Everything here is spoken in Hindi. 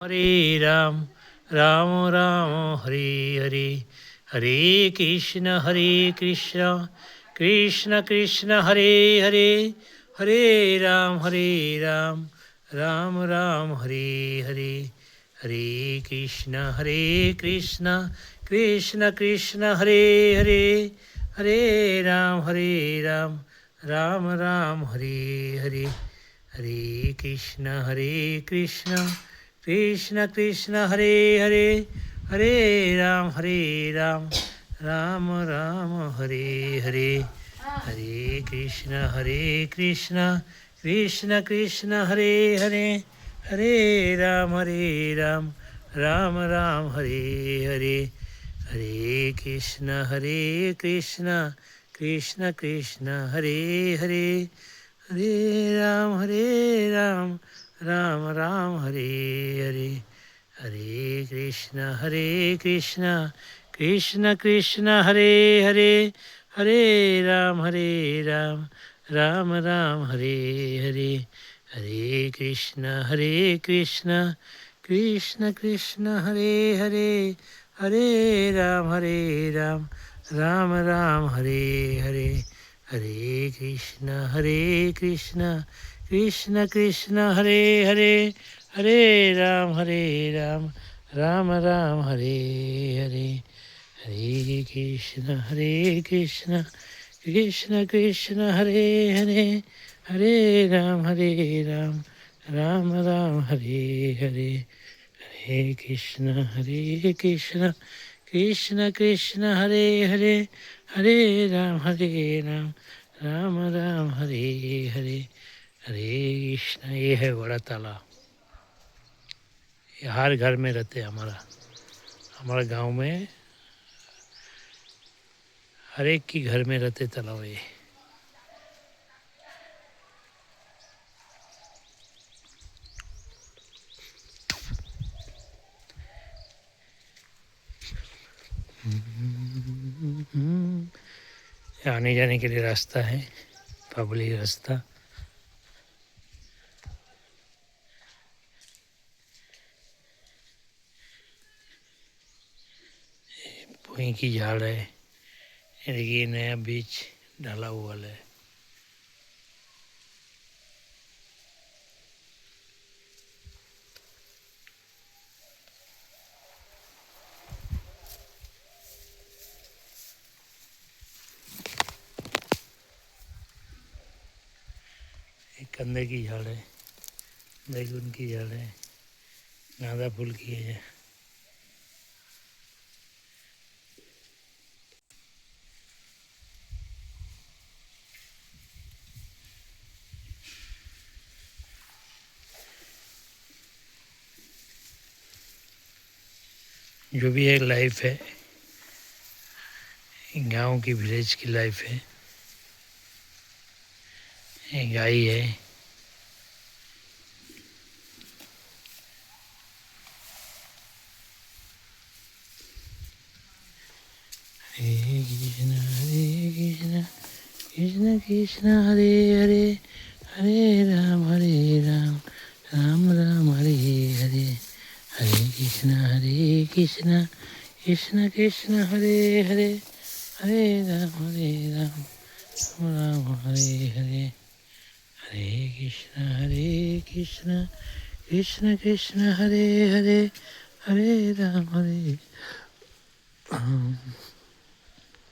हरे राम राम हरे हरे, हरे कृष्ण कृष्ण कृष्ण हरे हरे, हरे राम राम राम हरे हरे, हरे कृष्ण कृष्ण कृष्ण हरे हरे, हरे राम राम राम हरे हरे, हरे कृष्ण कृष्ण कृष्ण हरे हरे, हरे राम राम राम हरे हरे, हरे कृष्ण कृष्ण कृष्ण हरे हरे, हरे राम राम राम हरे हरे, हरे कृष्ण कृष्ण कृष्ण हरे हरे, हरे राम राम राम हरे हरे, हरे कृष्ण कृष्ण कृष्ण हरे हरे, हरे राम राम राम हरे हरे, हरे कृष्ण कृष्ण कृष्ण हरे हरे, हरे राम राम राम हरे हरे, हरे कृष्ण कृष्ण कृष्ण हरे हरे, हरे राम राम राम हरे हरे, हरे कृष्ण कृष्ण कृष्ण हरे हरे, हरे राम राम राम हरे हरे, हरे कृष्ण कृष्ण कृष्ण हरे हरे, हरे राम राम राम हरे हरे, हरे कृष्ण। ये है बड़ा तालाब, ये हर घर में रहते हैं। हमारा गांव में हर एक की घर में रहते तालाब ये। आने जाने के लिए रास्ता है, पब्लिक रास्ता। पुई की झाड़ है, ये देखिए नया बीज डाला हुआ है। एक कंदे की झाड़ है, बैगन की झाड़ है, गांदा फूल की है। जो भी एक लाइफ है, गांव की विलेज की लाइफ है। ये गाय है, हरे कृष्ण कृष्ण कृष्ण हरे हरे, हरे राम राम राम हरे हरे, हरे कृष्ण कृष्ण कृष्ण हरे हरे, हरे राम राम हरे हरे, हरे कृष्ण कृष्ण कृष्ण हरे हरे, हरे राम राम